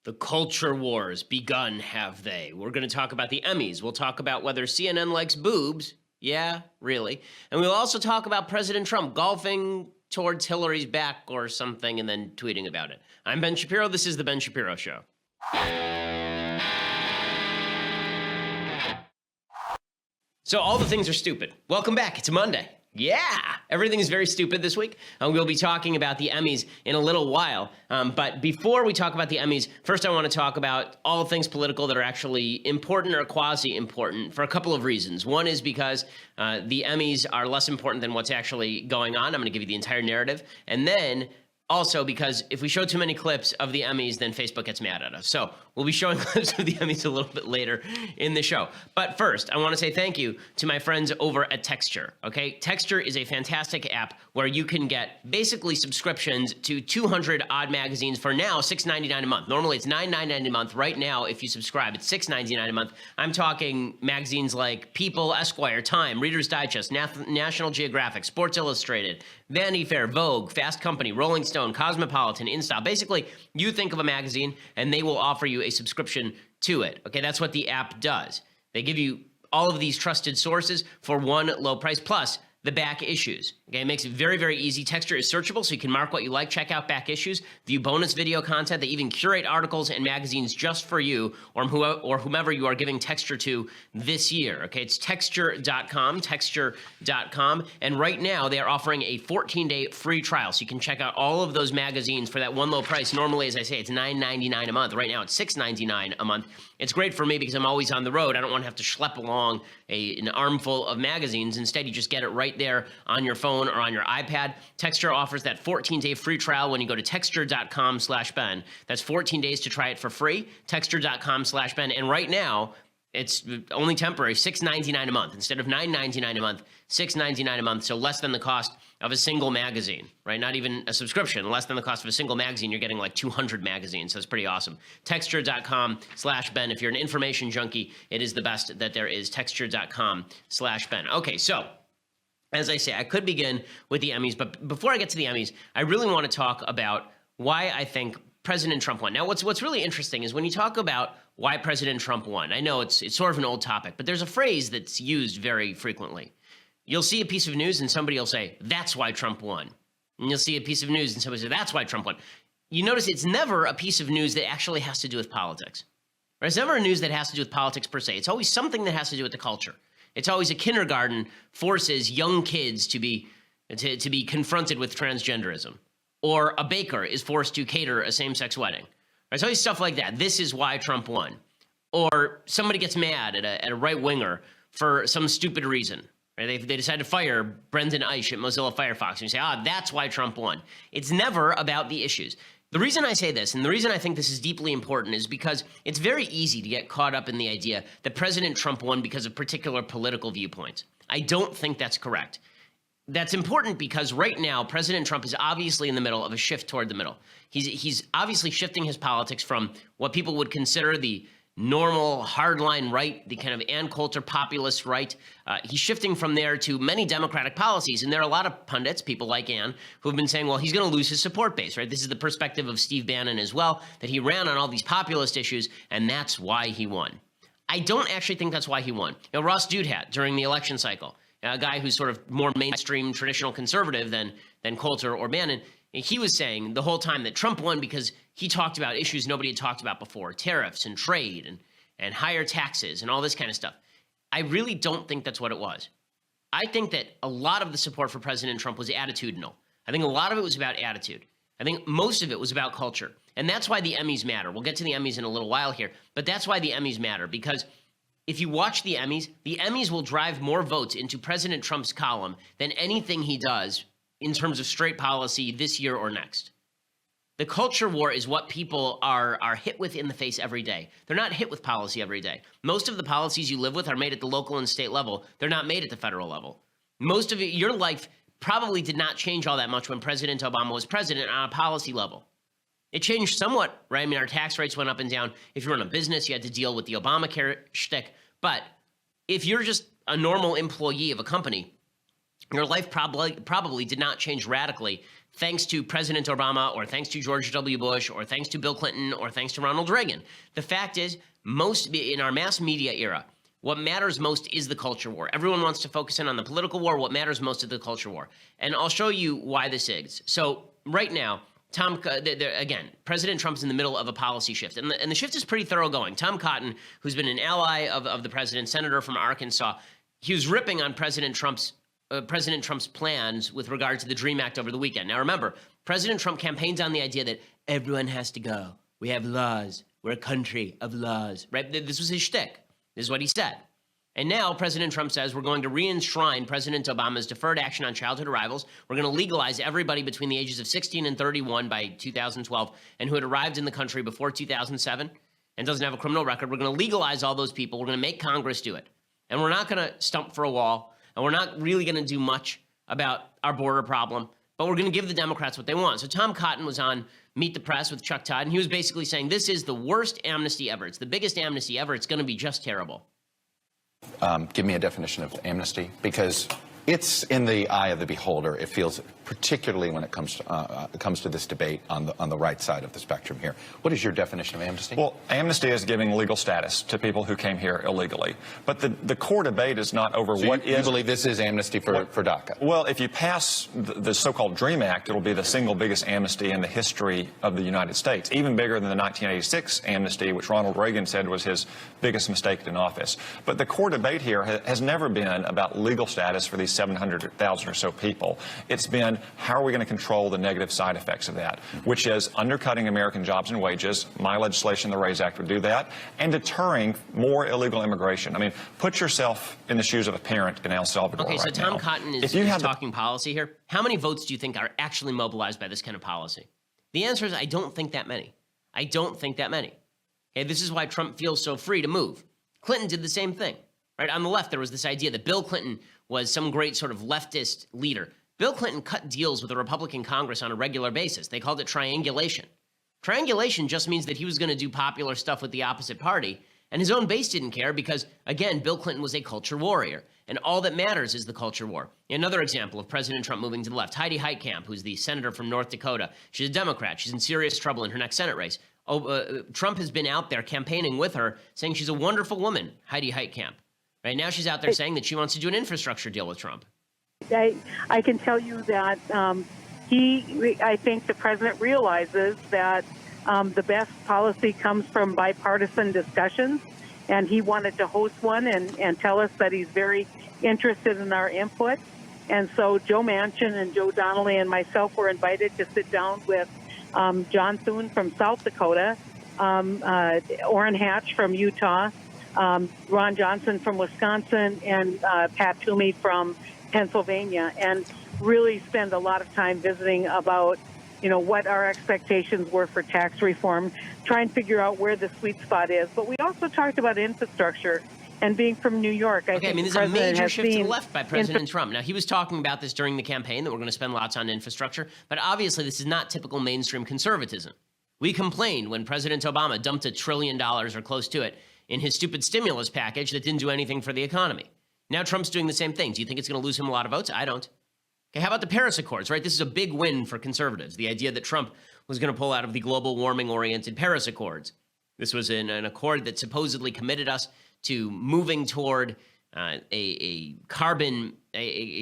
The culture wars begun, have they? We're going to talk about the Emmys. We'll talk about whether CNN likes boobs. Yeah, really. And we'll also talk about President Trump golfing towards Hillary's back or something and then tweeting about it. I'm Ben Shapiro. This is The Ben Shapiro Show. So all the things are stupid. Welcome back. It's Monday. Yeah, everything is very stupid this week. We'll be talking about the Emmys in a little while. But before we talk about the Emmys, first I want to talk about all things political that are actually important or quasi-important for a couple of reasons. One is because the Emmys are less important than what's actually going on. I'm going to give you the entire narrative. And then also because if we show too many clips of the Emmys, then Facebook gets mad at us. So we'll be showing clips of the Emmys a little bit later in the show. But first, I want to say thank you to my friends over at Texture, okay? Texture is a fantastic app where you can get basically subscriptions to 200 odd magazines for now $6.99 a month. Normally it's $9.99 a month. Right now, if you subscribe, it's $6.99 a month. I'm talking magazines like People, Esquire, Time, Reader's Digest, National Geographic, Sports Illustrated, Vanity Fair, Vogue, Fast Company, Rolling Stone, Cosmopolitan, InStyle. Basically, you think of a magazine and they will offer you a subscription to it. Okay, that's what the app does. They give you all of these trusted sources for one low price, plus the back issues. Okay, it makes it very, very easy. Texture is searchable, so you can mark what you like, check out back issues, view bonus video content. They even curate articles and magazines just for you or whomever you are giving Texture to this year. Okay, it's texture.com, texture.com. And right now, they are offering a 14-day free trial, so you can check out all of those magazines for that one low price. Normally, as I say, it's $9.99 a month. Right now, it's $6.99 a month. It's great for me because I'm always on the road. I don't want to have to schlep along an armful of magazines. Instead, you just get it right there on your phone or on your iPad. Texture offers that 14-day free trial when you go to texture.com/Ben. That's 14 days to try it for free, texture.com/Ben. And right now, it's only temporary, $6.99 a month. Instead of $9.99 a month, $6.99 a month, so less than the cost of a single magazine, right? Not even a subscription, less than the cost of a single magazine. You're getting like 200 magazines, so it's pretty awesome. Texture.com/Ben. If you're an information junkie, it is the best that there is, texture.com/Ben. Okay, so as I say, I could begin with the Emmys, but before I get to the Emmys, I really want to talk about why I think President Trump won. Now, what's really interesting is when you talk about why President Trump won, I know it's sort of an old topic, but there's a phrase that's used very frequently. You'll see a piece of news and somebody will say, that's why Trump won. And you'll see a piece of news and somebody will say, that's why Trump won. You notice it's never a piece of news that actually has to do with politics. Right? It's never a news that has to do with politics per se. It's always something that has to do with the culture. It's always a kindergarten forces young kids to be confronted with transgenderism. Or a baker is forced to cater a same-sex wedding. It's always stuff like that. This is why Trump won. Or somebody gets mad at a right-winger for some stupid reason. Right? They decide to fire Brendan Eich at Mozilla Firefox. And you say, that's why Trump won. It's never about the issues. The reason I say this, and the reason I think this is deeply important, is because it's very easy to get caught up in the idea that President Trump won because of particular political viewpoints. I don't think that's correct. That's important because right now, President Trump is obviously in the middle of a shift toward the middle. He's obviously shifting his politics from what people would consider the normal hardline right, the kind of Ann Coulter populist right. He's shifting from there to many Democratic policies. And there are a lot of pundits, people like Ann, who have been saying, well, he's going to lose his support base, right? This is the perspective of Steve Bannon as well, that he ran on all these populist issues, and that's why he won. I don't actually think that's why he won. You know, Ross Douthat, during the election cycle, a guy who's sort of more mainstream traditional conservative than Coulter or Bannon, he was saying the whole time that Trump won because he talked about issues nobody had talked about before, tariffs and trade and higher taxes and all this kind of stuff. I really don't think that's what it was. I think that a lot of the support for President Trump was attitudinal. I think a lot of it was about attitude. I think most of it was about culture. And that's why the Emmys matter. We'll get to the Emmys in a little while here, but that's why the Emmys matter, because if you watch the Emmys will drive more votes into President Trump's column than anything he does in terms of straight policy this year or next. The culture war is what people are hit with in the face every day. They're not hit with policy every day. Most of the policies you live with are made at the local and state level. They're not made at the federal level. Most of your life probably did not change all that much when President Obama was president on a policy level. It changed somewhat, right? I mean, our tax rates went up and down. If you run a business, you had to deal with the Obamacare shtick. But if you're just a normal employee of a company, your life probably did not change radically thanks to President Obama or thanks to George W. Bush or thanks to Bill Clinton or thanks to Ronald Reagan. The fact is, in our mass media era, what matters most is the culture war. Everyone wants to focus in on the political war. What matters most is the culture war. And I'll show you why this is. So right now, again, President Trump's in the middle of a policy shift. And the shift is pretty thoroughgoing. Tom Cotton, who's been an ally of the president, senator from Arkansas, he was ripping on President Trump's plans with regard to the DREAM Act over the weekend. Now remember, President Trump campaigns on the idea that everyone has to go. We have laws. We're a country of laws, right? This was his shtick. This is what he said. And now President Trump says we're going to re-enshrine President Obama's deferred action on childhood arrivals. We're going to legalize everybody between the ages of 16 and 31 by 2012 and who had arrived in the country before 2007 and doesn't have a criminal record. We're going to legalize all those people. We're going to make Congress do it. And we're not going to stump for a wall. And we're not really going to do much about our border problem. But we're going to give the Democrats what they want. So Tom Cotton was on Meet the Press with Chuck Todd, and he was basically saying this is the worst amnesty ever. It's the biggest amnesty ever. It's going to be just terrible. Give me a definition of amnesty, because it's in the eye of the beholder. It feels, particularly when it comes to this debate on the right side of the spectrum here. What is your definition of amnesty? Well, amnesty is giving legal status to people who came here illegally. But the core debate is not over so you believe this is amnesty for DACA? Well, if you pass the so-called DREAM Act, it'll be the single biggest amnesty in the history of the United States, even bigger than the 1986 amnesty, which Ronald Reagan said was his biggest mistake in office. But the core debate here has never been about legal status for these 700,000 or so people. It's been, how are we going to control the negative side effects of that, which is undercutting American jobs and wages. My legislation, the RAISE Act, would do that, and deterring more illegal immigration. I mean, put yourself in the shoes of a parent in El Salvador. Okay, so right Tom now. Cotton is talking policy here. How many votes do you think are actually mobilized by this kind of policy? The answer is I don't think that many. I don't think that many. Okay, this is why Trump feels so free to move. Clinton did the same thing. Right? On the left, there was this idea that Bill Clinton was some great sort of leftist leader. Bill Clinton cut deals with the Republican Congress on a regular basis. They called it triangulation. Triangulation just means that he was going to do popular stuff with the opposite party, and his own base didn't care because, again, Bill Clinton was a culture warrior, and all that matters is the culture war. Another example of President Trump moving to the left, Heidi Heitkamp, who's the senator from North Dakota. She's a Democrat. She's in serious trouble in her next Senate race. Trump has been out there campaigning with her, saying she's a wonderful woman, Heidi Heitkamp. Right now, she's out there saying that she wants to do an infrastructure deal with Trump. I can tell you that I think the president realizes that the best policy comes from bipartisan discussions, and he wanted to host one and tell us that he's very interested in our input. And so Joe Manchin and Joe Donnelly and myself were invited to sit down with John Thune from South Dakota, Orrin Hatch from Utah, Ron Johnson from Wisconsin, and Pat Toomey from Pennsylvania, and really spend a lot of time visiting about, what our expectations were for tax reform, try and figure out where the sweet spot is. But we also talked about infrastructure, and being from New York, I think there's a major shift to the left by President Trump. Now, he was talking about this during the campaign, that we're going to spend lots on infrastructure, but obviously this is not typical mainstream conservatism. We complained when President Obama dumped $1 trillion or close to it in his stupid stimulus package that didn't do anything for the economy. Now Trump's doing the same thing. Do you think it's going to lose him a lot of votes? I don't. Okay, how about the Paris Accords, right? This is a big win for conservatives, the idea that Trump was going to pull out of the global warming-oriented Paris Accords. This was an accord that supposedly committed us to moving toward a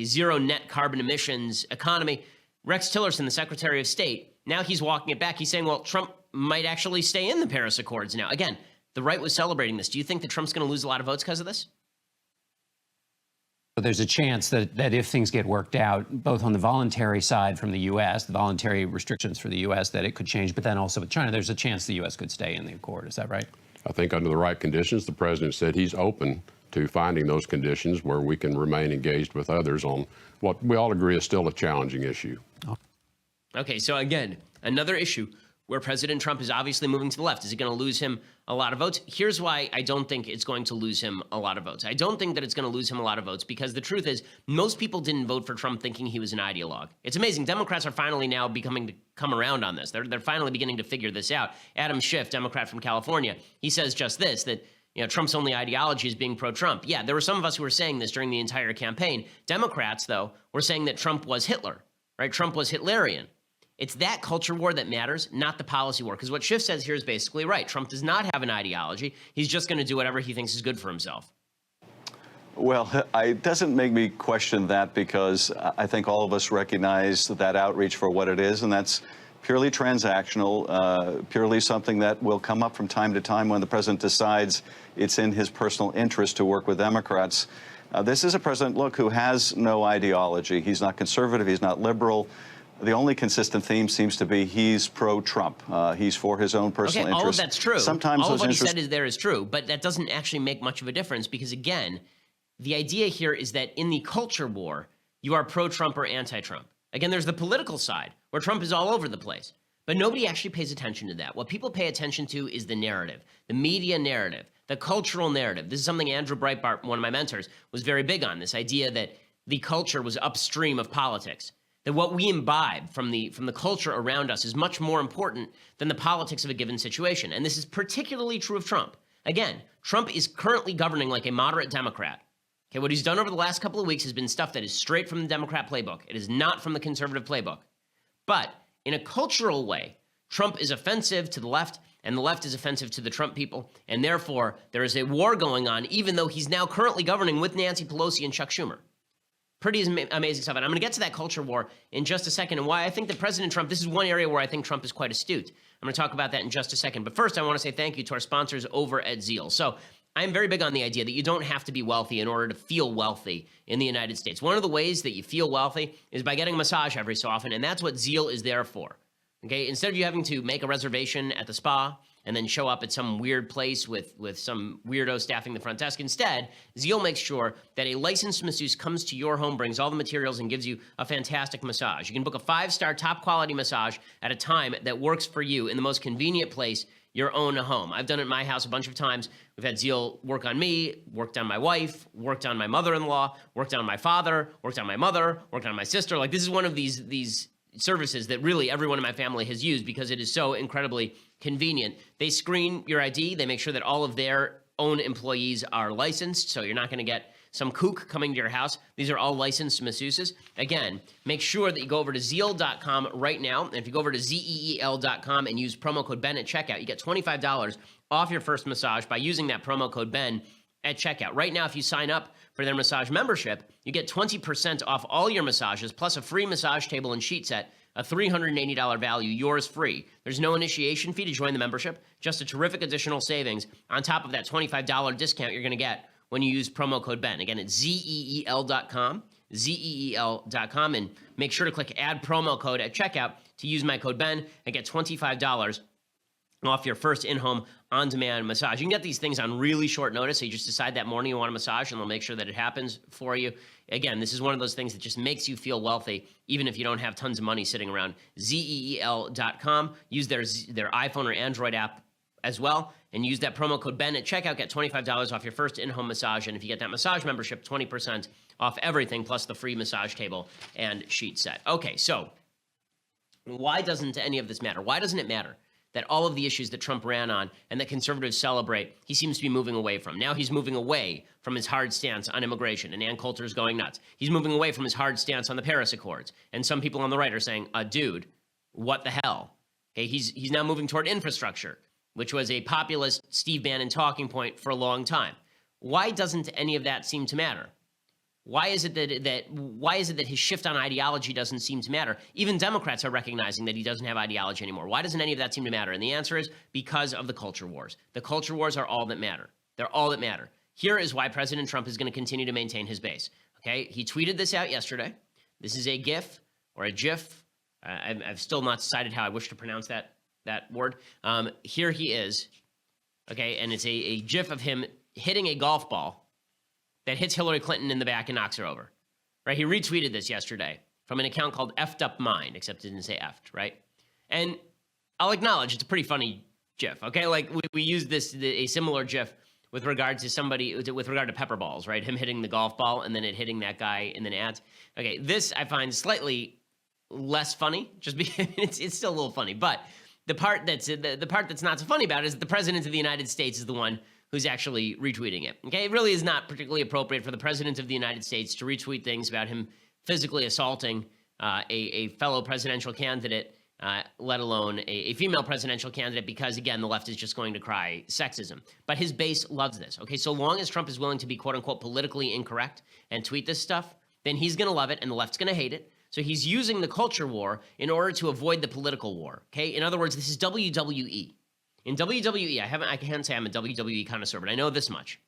zero net carbon emissions economy. Rex Tillerson, the Secretary of State, now he's walking it back. He's saying, well, Trump might actually stay in the Paris Accords now. Again, the right was celebrating this. Do you think that Trump's going to lose a lot of votes because of this? But there's a chance that if things get worked out, both on the voluntary side from the U.S., the voluntary restrictions for the U.S., that it could change. But then also with China, there's a chance the U.S. could stay in the accord. Is that right? I think under the right conditions, the president said he's open to finding those conditions where we can remain engaged with others on what we all agree is still a challenging issue. Okay, so again, another issue where President Trump is obviously moving to the left. Is it going to lose him a lot of votes? Here's why I don't think it's going to lose him a lot of votes. I don't think that it's going to lose him a lot of votes because the truth is most people didn't vote for Trump thinking he was an ideologue. It's amazing. Democrats are finally now beginning to come around on this. They're finally beginning to figure this out. Adam Schiff, Democrat from California, he says just this, that Trump's only ideology is being pro-Trump. Yeah, there were some of us who were saying this during the entire campaign. Democrats, though, were saying that Trump was Hitler, right? Trump was Hitlerian. It's that culture war that matters, not the policy war. Because what Schiff says here is basically right. Trump does not have an ideology. He's just going to do whatever he thinks is good for himself. Well, it doesn't make me question that, because I think all of us recognize that outreach for what it is, and that's purely transactional, purely something that will come up from time to time when the president decides it's in his personal interest to work with Democrats. This is a president, look, who has no ideology. He's not conservative. He's not liberal. The only consistent theme seems to be he's pro-Trump. He's for his own personal interests. All of that's true. Sometimes all of those what he said is true, but that doesn't actually make much of a difference, because, again, the idea here is that in the culture war, you are pro-Trump or anti-Trump. Again, there's the political side, where Trump is all over the place. But nobody actually pays attention to that. What people pay attention to is the narrative, the media narrative, the cultural narrative. This is something Andrew Breitbart, one of my mentors, was very big on, this idea that the culture was upstream of politics, that what we imbibe from the culture around us is much more important than the politics of a given situation. And this is particularly true of Trump. Again, Trump is currently governing like a moderate Democrat. Okay, what he's done over the last couple of weeks has been stuff that is straight from the Democrat playbook. It is not from the conservative playbook. But in a cultural way, Trump is offensive to the left, and the left is offensive to the Trump people, and therefore there is a war going on, even though he's now currently governing with Nancy Pelosi and Chuck Schumer. Pretty amazing stuff. And I'm going to get to that culture war in just a second, and why I think that President Trump, this is one area where I think Trump is quite astute. I'm going to talk about that in just a second. But first, I want to say thank you to our sponsors over at Zeal. So I'm very big on the idea that you don't have to be wealthy in order to feel wealthy in the United States. One of the ways that you feel wealthy is by getting a massage every so often, and that's what Zeal is there for. Okay, instead of you having to make a reservation at the spa and then show up at some weird place with some weirdo staffing the front desk, instead, Zeal makes sure that a licensed masseuse comes to your home, brings all the materials, and gives you a fantastic massage. You can book a 5-star, top-quality massage at a time that works for you in the most convenient place, your own home. I've done it in my house a bunch of times. We've had Zeal work on me, worked on my wife, worked on my mother-in-law, worked on my father, worked on my mother, worked on my sister. Like, this is one of these services that really everyone in my family has used because it is so incredibly convenient. They screen your ID. They make sure that all of their own employees are licensed, so you're not going to get some kook coming to your house. These are all licensed masseuses. Again, make sure that you go over to Zeal.com right now. And if you go over to ZEEL.com and use promo code Ben at checkout, you get $25 off your first massage by using that promo code Ben at checkout. Right now, if you sign up for their massage membership, you get 20% off all your massages, plus a free massage table and sheet set, a $380 value, yours free. There's no initiation fee to join the membership, just a terrific additional savings on top of that $25 discount you're going to get when you use promo code Ben. Again, it's ZEEL.com, ZEEL.com, and make sure to click add promo code at checkout to use my code Ben and get $25 off your first in-home on-demand massage. You can get these things on really short notice, so you just decide that morning you want a massage, and they'll make sure that it happens for you. Again, this is one of those things that just makes you feel wealthy, even if you don't have tons of money sitting around. ZEEL.com. Use their iPhone or Android app as well, and use that promo code Ben at checkout. Get $25 off your first in-home massage, and if you get that massage membership, 20% off everything, plus the free massage table and sheet set. Okay, so why doesn't any of this matter? Why doesn't it matter that all of the issues that Trump ran on and that conservatives celebrate, he seems to be moving away from? Now he's moving away from his hard stance on immigration, and Ann Coulter is going nuts. He's moving away from his hard stance on the Paris Accords, and some people on the right are saying, dude, what the hell? Okay, he's now moving toward infrastructure, which was a populist Steve Bannon talking point for a long time. Why doesn't any of that seem to matter? Why is it that his shift on ideology doesn't seem to matter? Even Democrats are recognizing that he doesn't have ideology anymore. Why doesn't any of that seem to matter? And the answer is because of the culture wars. The culture wars are all that matter. They're all that matter. Here is why President Trump is going to continue to maintain his base. Okay, he tweeted this out yesterday. This is a GIF or a GIF. I've still not decided how I wish to pronounce that word. Here he is. Okay, and it's a GIF of him hitting a golf ball that hits Hillary Clinton in the back and knocks her over, right? He retweeted this yesterday from an account called Effed Up Mind, except it didn't say effed, right? And I'll acknowledge it's a pretty funny GIF, okay? Like we used a similar GIF with regard to pepper balls, right? Him hitting the golf ball and then it hitting that guy in the ads. Okay, this I find slightly less funny, just because it's still a little funny, but the part that's not so funny about it is that the president of the United States is the one who's actually retweeting it. Okay, it really is not particularly appropriate for the President of the United States to retweet things about him physically assaulting a fellow presidential candidate, let alone a female presidential candidate, because, again, the left is just going to cry sexism. But his base loves this. Okay, so long as Trump is willing to be, quote unquote, politically incorrect and tweet this stuff, then he's going to love it and the left's going to hate it. So he's using the culture war in order to avoid the political war. Okay, in other words, this is WWE. In WWE, I can't say I'm a WWE connoisseur, but I know this much.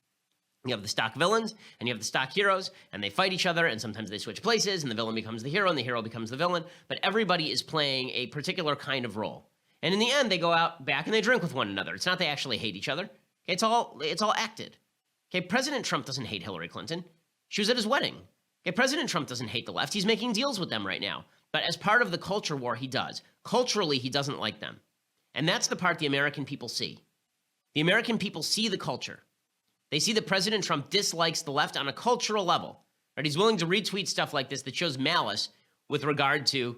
You have the stock villains and you have the stock heroes, and they fight each other, and sometimes they switch places, and the villain becomes the hero and the hero becomes the villain, but everybody is playing a particular kind of role. And in the end, they go out back and they drink with one another. It's not they actually hate each other. It's all acted. Okay, President Trump doesn't hate Hillary Clinton. She was at his wedding. Okay, President Trump doesn't hate the left. He's making deals with them right now. But as part of the culture war, he does. Culturally, he doesn't like them. And that's the part the American people see. The American people see the culture. They see that President Trump dislikes the left on a cultural level. Right? He's willing to retweet stuff like this that shows malice with regard to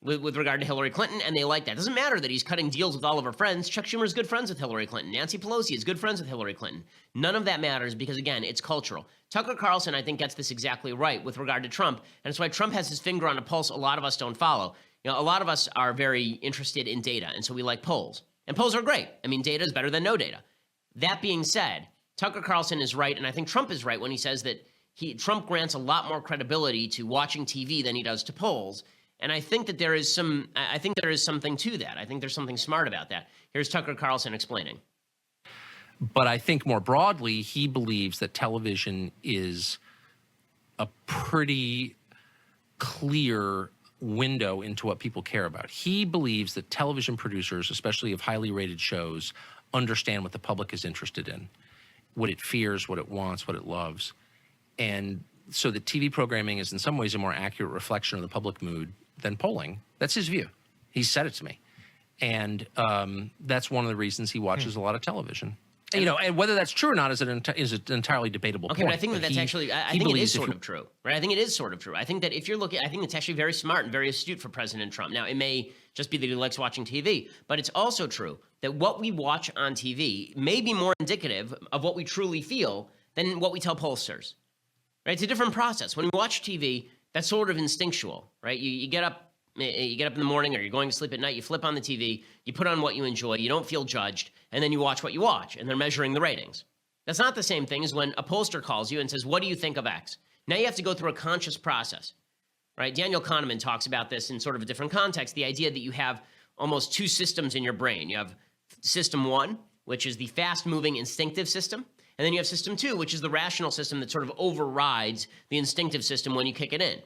Hillary Clinton, and they like that. It doesn't matter that he's cutting deals with all of her friends. Chuck Schumer's good friends with Hillary Clinton. Nancy Pelosi is good friends with Hillary Clinton. None of that matters because, again, it's cultural. Tucker Carlson, I think, gets this exactly right with regard to Trump, and it's why Trump has his finger on a pulse a lot of us don't follow. You know, a lot of us are very interested in data, and so we like polls. And polls are great. I mean, data is better than no data. That being said, Tucker Carlson is right, and I think Trump is right when he says that Trump grants a lot more credibility to watching TV than he does to polls. And I think that there is something to that. I think there's something smart about that. Here's Tucker Carlson explaining. But I think more broadly, he believes that television is a pretty clear window into what people care about. He believes that television producers, especially of highly rated shows, understand what the public is interested in, what it fears, what it wants, what it loves. And so the TV programming is in some ways a more accurate reflection of the public mood than polling. That's his view. He said it to me. And that's one of the reasons he watches a lot of television. And, you know, and whether that's true or not is an entirely debatable point. Okay, but I think that's actually, I think it is sort of true, right? I think it is sort of true. I think that if you're looking, I think it's actually very smart and very astute for President Trump. Now, it may just be that he likes watching TV, but it's also true that what we watch on TV may be more indicative of what we truly feel than what we tell pollsters, right? It's a different process. When we watch TV, that's sort of instinctual, right? You get up in the morning or you're going to sleep at night, you flip on the TV, you put on what you enjoy, you don't feel judged, and then you watch what you watch, and they're measuring the ratings. That's not the same thing as when a pollster calls you and says, what do you think of X? Now you have to go through a conscious process, right? Daniel Kahneman talks about this in sort of a different context, the idea that you have almost two systems in your brain. You have system one, which is the fast-moving instinctive system, and then you have system two, which is the rational system that sort of overrides the instinctive system when you kick it in.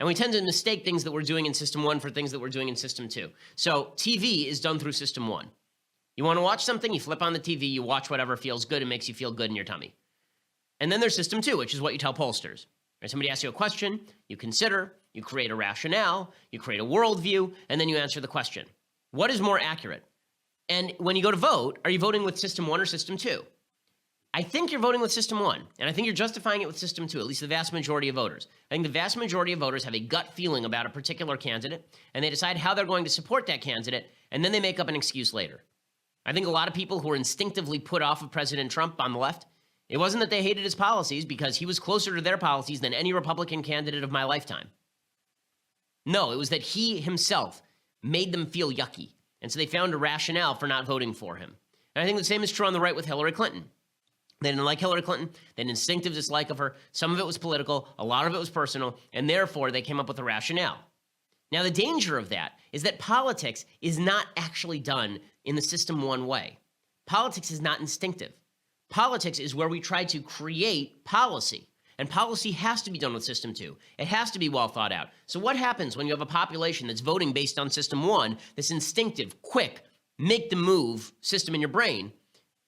And we tend to mistake things that we're doing in system one for things that we're doing in system two. So TV is done through system one. You want to watch something, you flip on the TV, you watch whatever feels good and makes you feel good in your tummy. And then there's system two, which is what you tell pollsters. Right? Somebody asks you a question, you consider, you create a rationale, you create a worldview, and then you answer the question. What is more accurate? And when you go to vote, are you voting with system one or system two? I think you're voting with system one, and I think you're justifying it with system two, at least the vast majority of voters. I think the vast majority of voters have a gut feeling about a particular candidate, and they decide how they're going to support that candidate, and then they make up an excuse later. I think a lot of people who are instinctively put off of President Trump on the left, it wasn't that they hated his policies because he was closer to their policies than any Republican candidate of my lifetime. No, it was that he himself made them feel yucky, and so they found a rationale for not voting for him. And I think the same is true on the right with Hillary Clinton. They didn't like Hillary Clinton. They had an instinctive dislike of her. Some of it was political. A lot of it was personal. And therefore, they came up with a rationale. Now, the danger of that is that politics is not actually done in the system one way. Politics is not instinctive. Politics is where we try to create policy. And policy has to be done with system two. It has to be well thought out. So what happens when you have a population that's voting based on system one, this instinctive, quick, make the move system in your brain?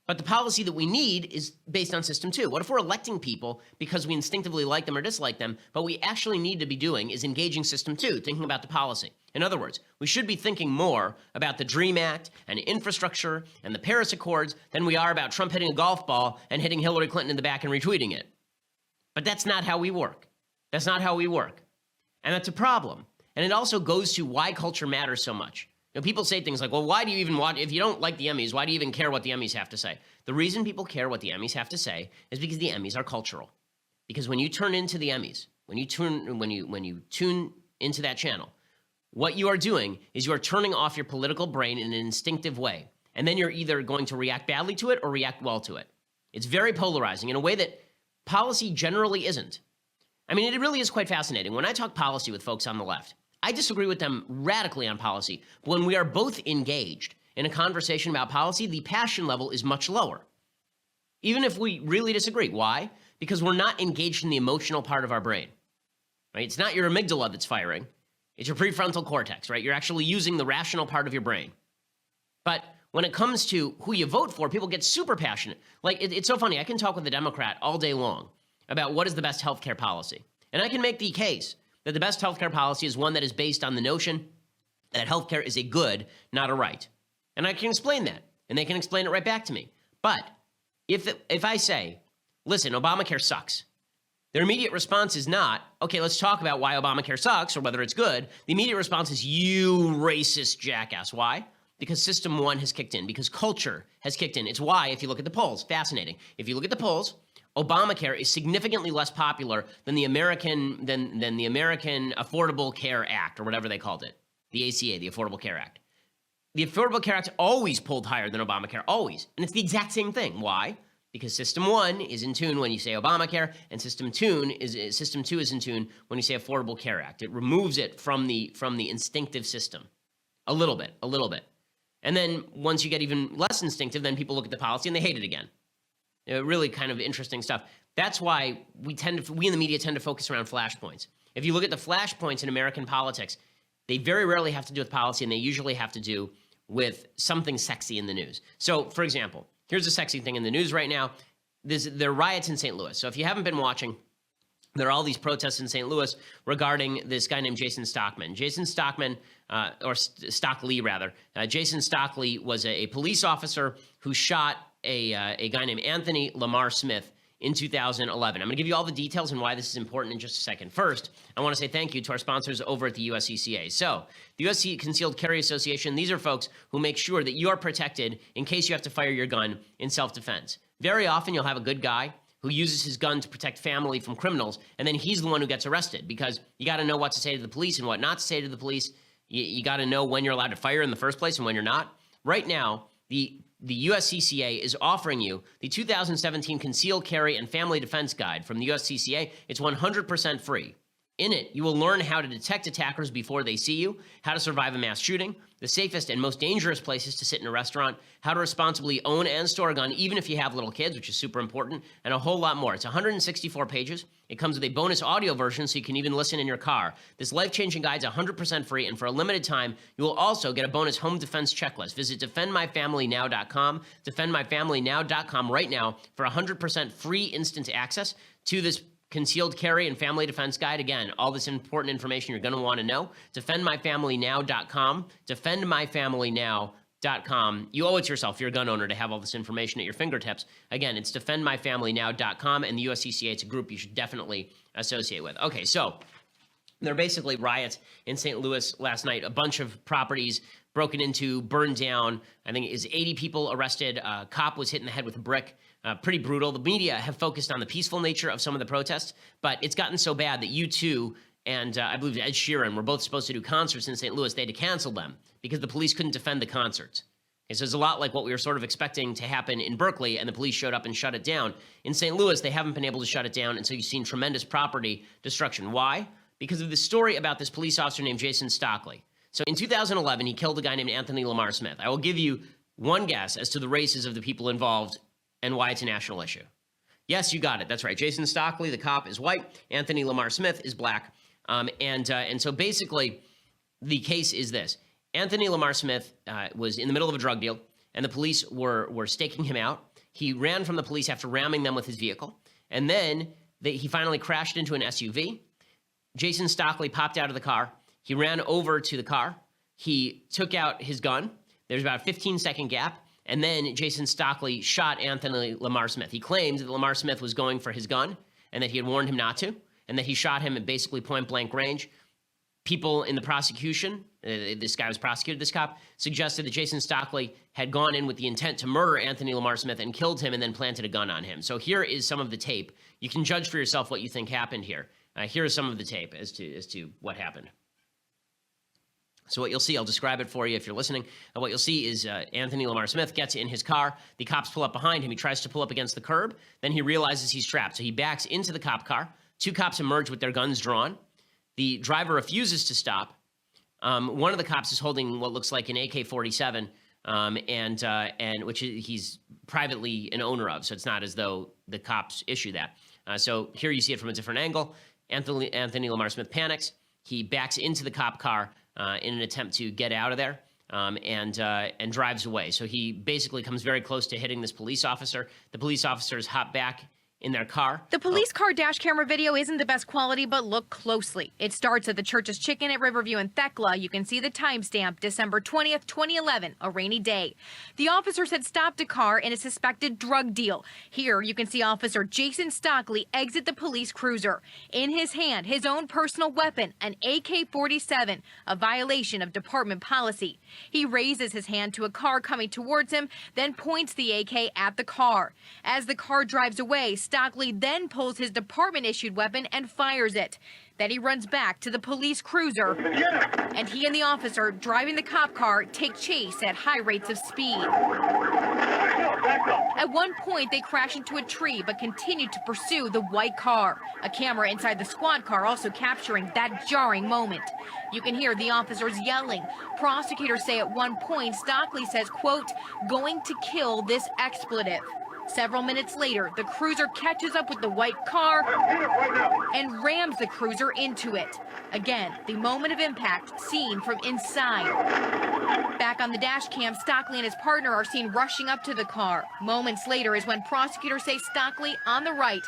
But the policy that we need is based on system two. What if we're electing people because we instinctively like them or dislike them, but we actually need to be doing is engaging system two, thinking about the policy? In other words, we should be thinking more about the DREAM Act and infrastructure and the Paris Accords than we are about Trump hitting a golf ball and hitting Hillary Clinton in the back and retweeting it. But that's not how we work. That's not how we work. And that's a problem. And it also goes to why culture matters so much. You know, people say things like, well, why do you even watch, if you don't like the Emmys, why do you even care what the Emmys have to say? The reason people care what the Emmys have to say is because the Emmys are cultural. Because when you turn into the Emmys, when you tune into that channel, what you are doing is you are turning off your political brain in an instinctive way. And then you're either going to react badly to it or react well to it. It's very polarizing in a way that policy generally isn't. I mean, it really is quite fascinating. When I talk policy with folks on the left, I disagree with them radically on policy. But when we are both engaged in a conversation about policy, the passion level is much lower. Even if we really disagree. Why? Because we're not engaged in the emotional part of our brain. Right? It's not your amygdala that's firing. It's your prefrontal cortex, right? You're actually using the rational part of your brain. But when it comes to who you vote for, people get super passionate. Like, it's so funny. I can talk with a Democrat all day long about what is the best healthcare policy. And I can make the case that the best healthcare policy is one that is based on the notion that healthcare is a good, not a right. And I can explain that, and they can explain it right back to me. But if I say, listen, Obamacare sucks, their immediate response is not, okay, let's talk about why Obamacare sucks or whether it's good. The immediate response is, you racist jackass. Why? Because System 1 has kicked in, because culture has kicked in. It's why, if you look at the polls, fascinating. If you look at the polls, Obamacare is significantly less popular than the American Affordable Care Act, or whatever they called it, the ACA, the Affordable Care Act. The Affordable Care Act always pulled higher than Obamacare, always. And it's the exact same thing. Why? Because System 1 is in tune when you say Obamacare, and System 2 is in tune when you say Affordable Care Act. It removes it from the instinctive system. A little bit. And then once you get even less instinctive, then people look at the policy and they hate it again. Really kind of interesting stuff. That's why we in the media tend to focus around flashpoints. If you look at the flashpoints in American politics, they very rarely have to do with policy, and they usually have to do with something sexy in the news. So, for example, here's a sexy thing in the news right now. There are riots in St. Louis. So if you haven't been watching, there are all these protests in St. Louis regarding this guy named Jason Stockman. Jason Stockman, or Stockley rather. Jason Stockley was a police officer who shot a guy named Anthony Lamar Smith in 2011. I'm going to give you all the details and why this is important in just a second. First, I want to say thank you to our sponsors over at the USCCA. So, the U.S. Concealed Carry Association, these are folks who make sure that you are protected in case you have to fire your gun in self-defense. Very often, you'll have a good guy who uses his gun to protect family from criminals, and then he's the one who gets arrested because you got to know what to say to the police and what not to say to the police. You got to know when you're allowed to fire in the first place and when you're not. Right now, the USCCA is offering you the 2017 Concealed Carry and Family Defense Guide from the USCCA. It's 100% free. In it, you will learn how to detect attackers before they see you, how to survive a mass shooting, the safest and most dangerous places to sit in a restaurant, how to responsibly own and store a gun even if you have little kids, which is super important, and a whole lot more. It's 164 pages. It comes with a bonus audio version so you can even listen in your car. This life-changing guide is 100% free, and for a limited time, you will also get a bonus home defense checklist. Visit defendmyfamilynow.com, defendmyfamilynow.com right now for 100% free instant access to this Concealed Carry and Family Defense Guide. Again, all this important information you're going to want to know. Defendmyfamilynow.com. Defendmyfamilynow.com. You owe it to yourself, if you're a gun owner, to have all this information at your fingertips. Again, it's defendmyfamilynow.com, and the USCCA, it's a group you should definitely associate with. Okay, so there are basically riots in St. Louis last night. A bunch of properties broken into, burned down. I think it was 80 people arrested. A cop was hit in the head with a brick. Pretty brutal. The media have focused on the peaceful nature of some of the protests, but it's gotten so bad that U2 and I believe Ed Sheeran were both supposed to do concerts in St. Louis. They had to cancel them because the police couldn't defend the concerts. Okay, so it's a lot like what we were sort of expecting to happen in Berkeley, and the police showed up and shut it down. In St. Louis, they haven't been able to shut it down, and so you've seen tremendous property destruction. Why? Because of the story about this police officer named Jason Stockley. So in 2011, he killed a guy named Anthony Lamar Smith. I will give you one guess as to the races of the people involved and why it's a national issue. Yes, you got it. That's right. Jason Stockley, the cop, is white. Anthony Lamar Smith is black. And so basically, the case is this. Anthony Lamar Smith was in the middle of a drug deal, and the police were staking him out. He ran from the police after ramming them with his vehicle. And then he finally crashed into an SUV. Jason Stockley popped out of the car. He ran over to the car. He took out his gun. There's about a 15-second gap. And then Jason Stockley shot Anthony Lamar Smith. He claimed that Lamar Smith was going for his gun and that he had warned him not to, and that he shot him at basically point-blank range. People in the prosecution this guy was prosecuted, this cop, suggested that Jason Stockley had gone in with the intent to murder Anthony Lamar Smith and killed him and then planted a gun on him. So here is some of the tape. You can judge for yourself what you think happened here. Here is some of the tape as to what happened. So what you'll see, I'll describe it for you if you're listening. What you'll see is Anthony Lamar Smith gets in his car. The cops pull up behind him. He tries to pull up against the curb. Then he realizes he's trapped. So he backs into the cop car. Two cops emerge with their guns drawn. The driver refuses to stop. One of the cops is holding what looks like an AK-47, and which he's privately an owner of. So it's not as though the cops issue that. So here you see it from a different angle. Anthony Lamar Smith panics. He backs into the cop car in an attempt to get out of there, and drives away. So he basically comes very close to hitting this police officer. The police officers hop back in their car. The police car dash camera video isn't the best quality, but look closely. It starts at the Church's Chicken at Riverview in Thekla. You can see the timestamp, December 20th, 2011, a rainy day. The officers had stopped a car in a suspected drug deal. Here you can see Officer Jason Stockley exit the police cruiser. In his hand, his own personal weapon, an AK-47, a violation of department policy. He raises his hand to a car coming towards him, then points the AK at the car. As the car drives away, Stockley then pulls his department-issued weapon and fires it. Then he runs back to the police cruiser, and he and the officer driving the cop car take chase at high rates of speed. At one point, they crash into a tree but continue to pursue the white car. A camera inside the squad car also capturing that jarring moment. You can hear the officers yelling. Prosecutors say at one point, Stockley says, quote, "going to kill this expletive." Several minutes later, the cruiser catches up with the white car and rams the cruiser into it. Again, the moment of impact seen from inside. Back on the dash cam, Stockley and his partner are seen rushing up to the car. Moments later is when prosecutors say Stockley on the right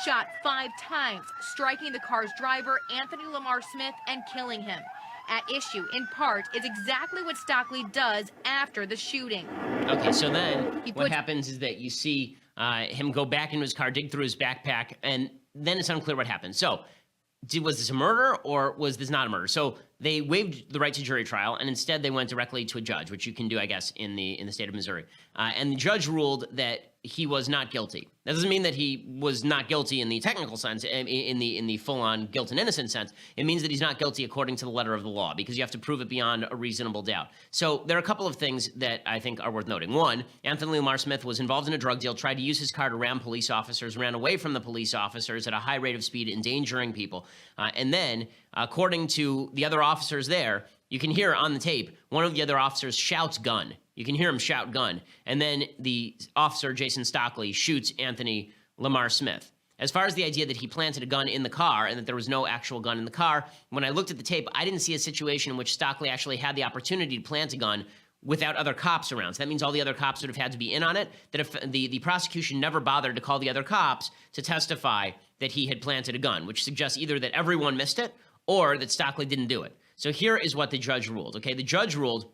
shot 5 times, striking the car's driver, Anthony Lamar Smith, and killing him. At issue, in part, is exactly what Stockley does after the shooting. Okay, so then what happens is that you see him go back into his car, dig through his backpack, and then it's unclear what happened. So was this a murder or was this not a murder? So they waived the right to jury trial, and instead they went directly to a judge, which you can do, I guess, in the state of Missouri. And the judge ruled that he was not guilty. That doesn't mean that he was not guilty in the technical sense, in the full-on guilt and innocence sense. It means that he's not guilty according to the letter of the law, because you have to prove it beyond a reasonable doubt. So there are a couple of things that I think are worth noting. One, Anthony Lamar Smith was involved in a drug deal, tried to use his car to ram police officers, ran away from the police officers at a high rate of speed, endangering people. And then, according to the other officers there, you can hear on the tape, one of the other officers shouts gun. You can hear him shout gun. And then the officer, Jason Stockley, shoots Anthony Lamar Smith. As far as the idea that he planted a gun in the car and that there was no actual gun in the car, when I looked at the tape, I didn't see a situation in which Stockley actually had the opportunity to plant a gun without other cops around. So that means all the other cops would have had to be in on it, that if the prosecution never bothered to call the other cops to testify that he had planted a gun, which suggests either that everyone missed it or that Stockley didn't do it. So here is what the judge ruled. Okay, the judge ruled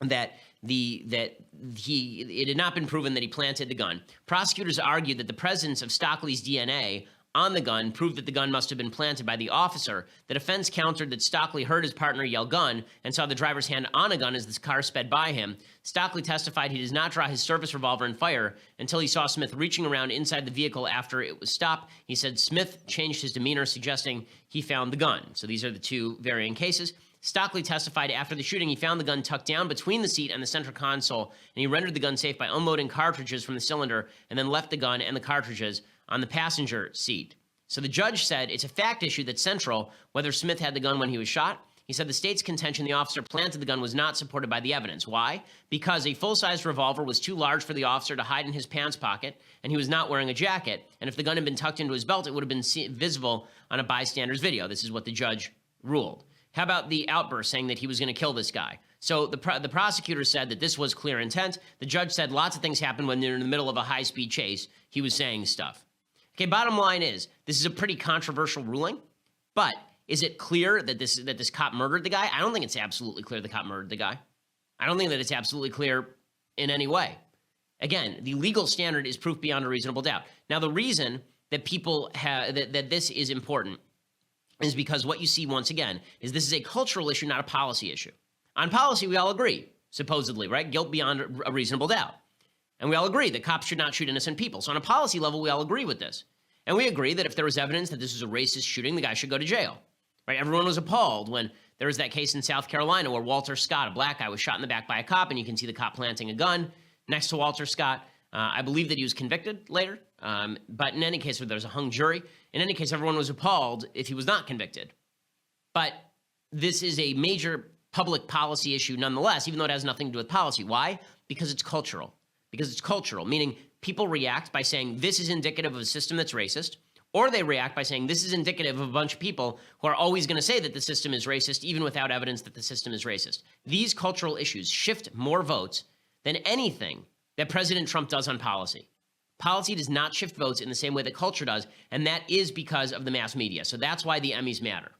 that it had not been proven that he planted the gun. Prosecutors argued that the presence of Stockley's DNA on the gun proved that the gun must have been planted by the officer. The defense countered that Stockley heard his partner yell gun and saw the driver's hand on a gun as the car sped by him. Stockley testified he does not draw his service revolver and fire until he saw Smith reaching around inside the vehicle after it was stopped. He said Smith changed his demeanor, suggesting he found the gun. So these are the two varying cases. Stockley testified after the shooting he found the gun tucked down between the seat and the center console, and he rendered the gun safe by unloading cartridges from the cylinder and then left the gun and the cartridges on the passenger seat. So the judge said it's a fact issue that's central whether Smith had the gun when he was shot. He said the state's contention the officer planted the gun was not supported by the evidence. Why? Because a full-sized revolver was too large for the officer to hide in his pants pocket, and he was not wearing a jacket, and if the gun had been tucked into his belt, it would have been visible on a bystander's video. This is what the judge ruled. How about the outburst saying that he was going to kill this guy? So the prosecutor said that this was clear intent. The judge said lots of things happen when they're in the middle of a high-speed chase. He was saying stuff. Okay, bottom line is, this is a pretty controversial ruling, but is it clear that this cop murdered the guy? I don't think it's absolutely clear the cop murdered the guy. I don't think that it's absolutely clear in any way. Again, the legal standard is proof beyond a reasonable doubt. Now, the reason that people have that this is important is because what you see once again is this is a cultural issue, not a policy issue. On policy, we all agree, supposedly, right? Guilt beyond a reasonable doubt. And we all agree that cops should not shoot innocent people. So on a policy level, we all agree with this. And we agree that if there was evidence that this was a racist shooting, the guy should go to jail, right? Everyone was appalled when there was that case in South Carolina where Walter Scott, a black guy, was shot in the back by a cop, and you can see the cop planting a gun next to Walter Scott. I believe that he was convicted later, but in any case, where there's a hung jury, in any case, everyone was appalled if he was not convicted. But this is a major public policy issue nonetheless, even though it has nothing to do with policy. Why? Because it's cultural. Because it's cultural, meaning people react by saying this is indicative of a system that's racist, or they react by saying this is indicative of a bunch of people who are always going to say that the system is racist, even without evidence that the system is racist. These cultural issues shift more votes than anything that President Trump does on policy. Policy does not shift votes in the same way that culture does, and that is because of the mass media. So that's why the Emmys matter.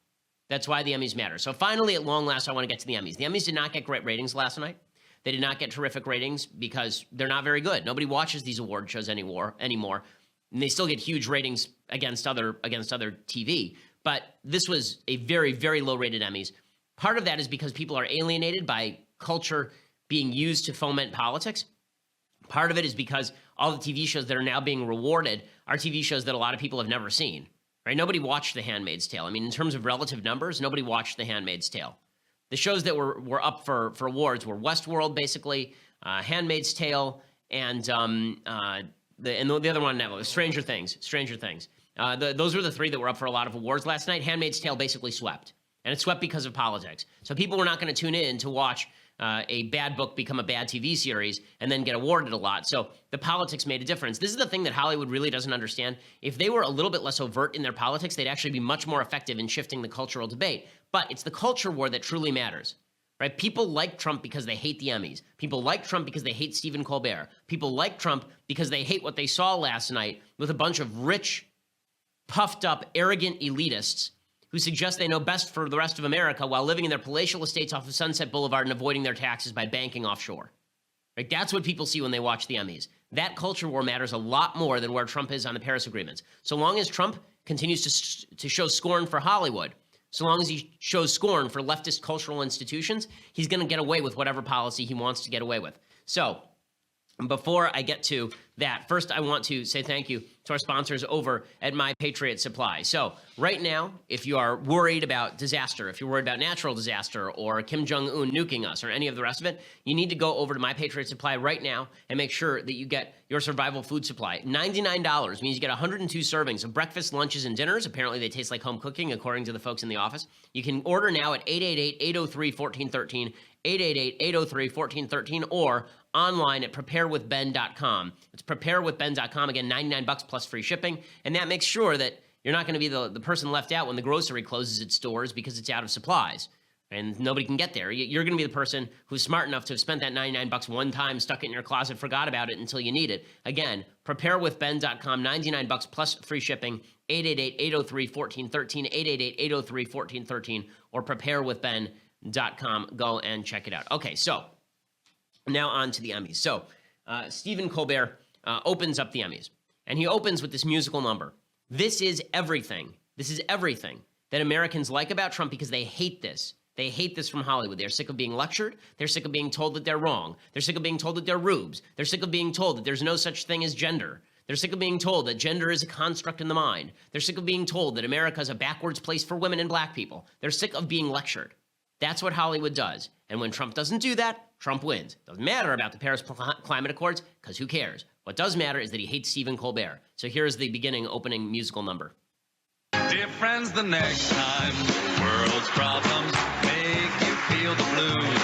That's why the Emmys matter. So finally, at long last, I want to get to the Emmys. The Emmys did not get great ratings last night. They did not get terrific ratings because they're not very good. Nobody watches these award shows anymore, and they still get huge ratings against other TV. But this was a very, very low-rated Emmys. Part of that is because people are alienated by culture being used to foment politics. Part of it is because all the TV shows that are now being rewarded are TV shows that a lot of people have never seen, right? Nobody watched The Handmaid's Tale. I mean, in terms of relative numbers, nobody watched The Handmaid's Tale. The shows that were up for awards were Westworld, basically, Handmaid's Tale, and the other one was Stranger Things. Those were the three that were up for a lot of awards last night. Handmaid's Tale basically swept, and it swept because of politics. So people were not going to tune in to watch a bad book become a bad TV series and then get awarded a lot. So the politics made a difference. This is the thing that Hollywood really doesn't understand. If they were a little bit less overt in their politics, they'd actually be much more effective in shifting the cultural debate. But it's the culture war that truly matters, right? People like Trump because they hate the Emmys. People like Trump because they hate Stephen Colbert. People like Trump because they hate what they saw last night with a bunch of rich, puffed up, arrogant elitists who suggest they know best for the rest of America while living in their palatial estates off of Sunset Boulevard and avoiding their taxes by banking offshore. Right? That's what people see when they watch the Emmys. That culture war matters a lot more than where Trump is on the Paris agreements. So long as Trump continues to show scorn for Hollywood, so long as he shows scorn for leftist cultural institutions, he's going to get away with whatever policy he wants to get away with. So before I get to that, first I want to say thank you to our sponsors over at My Patriot Supply. So right now, if you are worried about disaster, if you're worried about natural disaster or Kim Jong-un nuking us or any of the rest of it, you need to go over to My Patriot Supply right now and make sure that you get your survival food supply. $99 means you get 102 servings of breakfast, lunches, and dinners. Apparently they taste like home cooking, according to the folks in the office. You can order now at 888-803-1413, 888-803-1413, or online at preparewithben.com. It's preparewithben.com. Again, $99 plus free shipping. And that makes sure that you're not going to be the person left out when the grocery closes its doors because it's out of supplies and nobody can get there. You're going to be the person who's smart enough to have spent that $99 one time, stuck it in your closet, forgot about it until you need it. Again, preparewithben.com, $99 plus free shipping, 888-803-1413, 888-803-1413, or preparewithben.com. Go and check it out. Okay, so now on to the Emmys. So Stephen Colbert opens up the Emmys, and he opens with this musical number. This is everything. This is everything that Americans like about Trump because they hate this. They hate this from Hollywood. They're sick of being lectured. They're sick of being told that they're wrong. They're sick of being told that they're rubes. They're sick of being told that there's no such thing as gender. They're sick of being told that gender is a construct in the mind. They're sick of being told that America is a backwards place for women and black people. They're sick of being lectured. That's what Hollywood does. And when Trump doesn't do that, Trump wins. Doesn't matter about the Paris Climate Accords, because who cares? What does matter is that he hates Stephen Colbert. So here's the opening musical number. Dear friends, the next time world's problems make you feel the blues,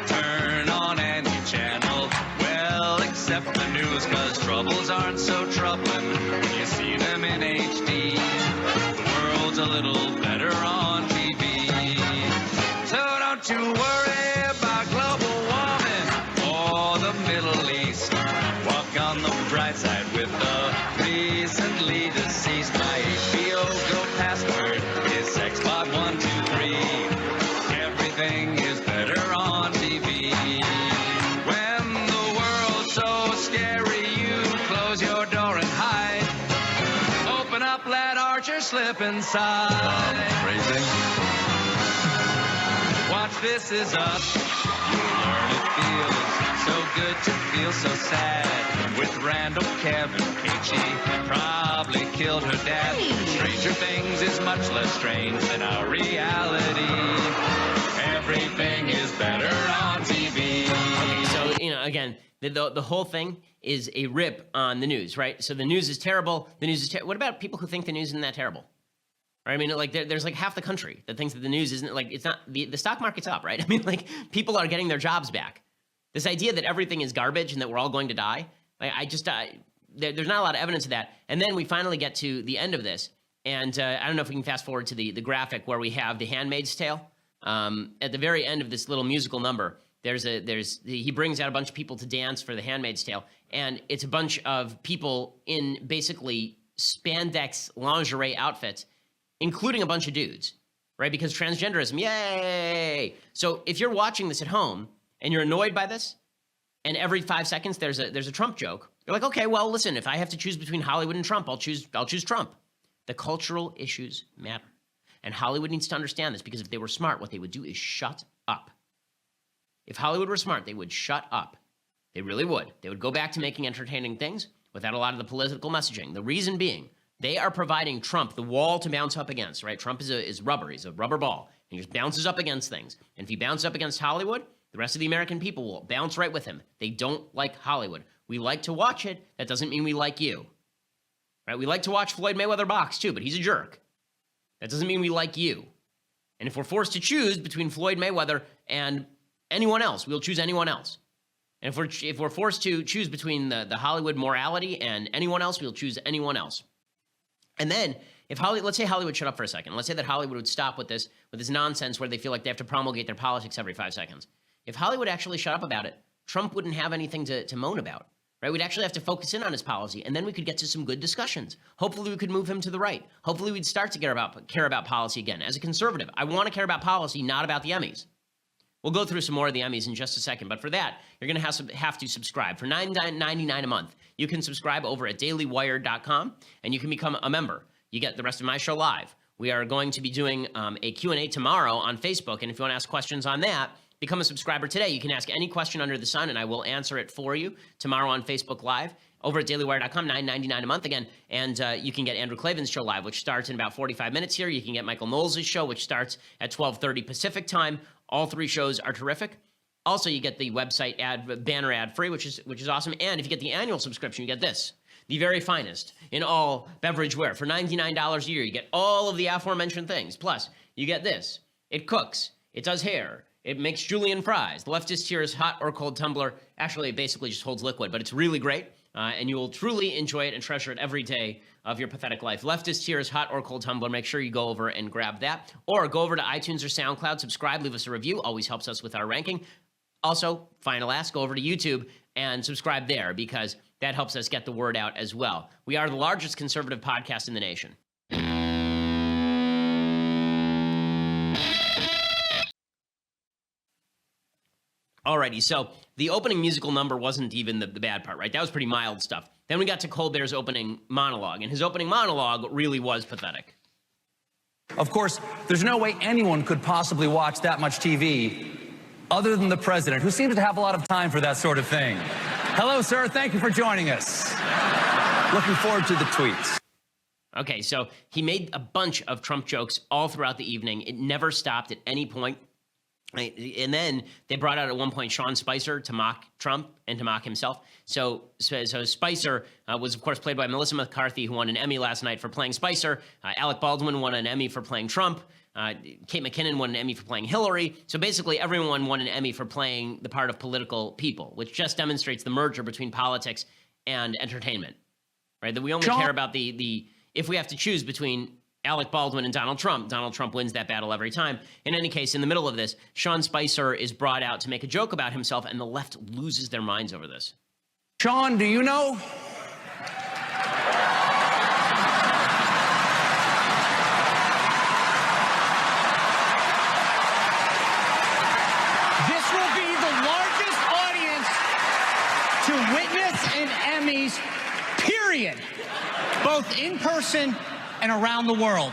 turn on any channel, well, except the news, cause troubles aren't so troubling when you see them in HD. The world's a little better on TV. So don't you worry about global warming or the Middle East. Walk on the bright side with the recently deceased. My HBO Go password is sexbot123. Everything is better on TV. When the world's so scary, you close your door and hide. Open up, let Archer slip inside. Crazy. Watch This Is Us. You'll learn it feels so good to feel so sad. With Randall, Kevin, Peachy probably killed her dad. Stranger Things is much less strange than our reality. Everything is better on TV. Okay, so, you know, again, the whole thing is a rip on the news, right? So the news is terrible. The news is what about people who think the news isn't that terrible? Right? I mean, like, there's like half the country that thinks that the news isn't, like, it's not, the stock market's up, right? I mean, like, people are getting their jobs back. This idea that everything is garbage and that we're all going to die, like, there's not a lot of evidence of that. And then we finally get to the end of this, and I don't know if we can fast forward to the graphic where we have The Handmaid's Tale. At the very end of this little musical number, he brings out a bunch of people to dance for The Handmaid's Tale, and it's a bunch of people in basically spandex lingerie outfits, including a bunch of dudes, right? Because transgenderism, yay! So if you're watching this at home and you're annoyed by this, and every 5 seconds there's a Trump joke, you're like, okay, well, listen, if I have to choose between Hollywood and Trump, I'll choose Trump. The cultural issues matter. And Hollywood needs to understand this, because if they were smart, what they would do is shut up. If Hollywood were smart, they would shut up. They really would. They would go back to making entertaining things without a lot of the political messaging. The reason being, they are providing Trump the wall to bounce up against, right? Trump is rubber. He's a rubber ball. And he just bounces up against things. And if he bounces up against Hollywood, the rest of the American people will bounce right with him. They don't like Hollywood. We like to watch it. That doesn't mean we like you. Right? We like to watch Floyd Mayweather box too, but he's a jerk. That doesn't mean we like you. And if we're forced to choose between Floyd Mayweather and anyone else, we'll choose anyone else. And if we're forced to choose between the Hollywood morality and anyone else, we'll choose anyone else. And then, let's say Hollywood shut up for a second. Let's say that Hollywood would stop with this nonsense where they feel like they have to promulgate their politics every 5 seconds. If Hollywood actually shut up about it, Trump wouldn't have anything to moan about, right? We'd actually have to focus in on his policy, and then we could get to some good discussions. Hopefully we could move him to the right. Hopefully we'd start to care about policy again. As a conservative, I want to care about policy, not about the Emmys. We'll go through some more of the Emmys in just a second, but for that, you're going to have to subscribe. For $9.99 a month, you can subscribe over at dailywired.com, and you can become a member. You get the rest of my show live. We are going to be doing a Q&A tomorrow on Facebook, and if you want to ask questions on that, become a subscriber today. You can ask any question under the sun, and I will answer it for you tomorrow on Facebook Live. Over at dailywire.com, $9.99 a month again. And you can get Andrew Klavan's show live, which starts in about 45 minutes here. You can get Michael Knowles' show, which starts at 12:30 Pacific time. All three shows are terrific. Also, you get the website banner ad free, which is awesome. And if you get the annual subscription, you get this, the very finest in all beverage wear. For $99 a year, you get all of the aforementioned things. Plus, you get this. It cooks. It does hair. It makes julienne fries. The Leftist Tears hot or cold tumbler. Actually, it basically just holds liquid, but it's really great. And you will truly enjoy it and treasure it every day of your pathetic life. Leftist Tears hot or cold tumbler. Make sure you go over and grab that. Or go over to iTunes or SoundCloud, subscribe, leave us a review. Always helps us with our ranking. Also, final ask, go over to YouTube and subscribe there, because that helps us get the word out as well. We are the largest conservative podcast in the nation. Alrighty, so the opening musical number wasn't even the bad part, right? That was pretty mild stuff. Then we got to Colbert's opening monologue, and his opening monologue really was pathetic. Of course, there's no way anyone could possibly watch that much TV other than the president, who seems to have a lot of time for that sort of thing. Hello, sir. Thank you for joining us. Looking forward to the tweets. Okay, so he made a bunch of Trump jokes all throughout the evening. It never stopped at any point. And then they brought out at one point Sean Spicer to mock Trump and to mock himself. So Spicer was, of course, played by Melissa McCarthy, who won an Emmy last night for playing Spicer. Alec Baldwin won an Emmy for playing Trump. Kate McKinnon won an Emmy for playing Hillary. So basically, everyone won an Emmy for playing the part of political people, which just demonstrates the merger between politics and entertainment, right? That we only care about if we have to choose between Alec Baldwin and Donald Trump wins that battle every time. In any case, in the middle of this, Sean Spicer is brought out to make a joke about himself, and the left loses their minds over this. Sean, do you know? This will be the largest audience to witness an Emmys, period. Both in person and around the world.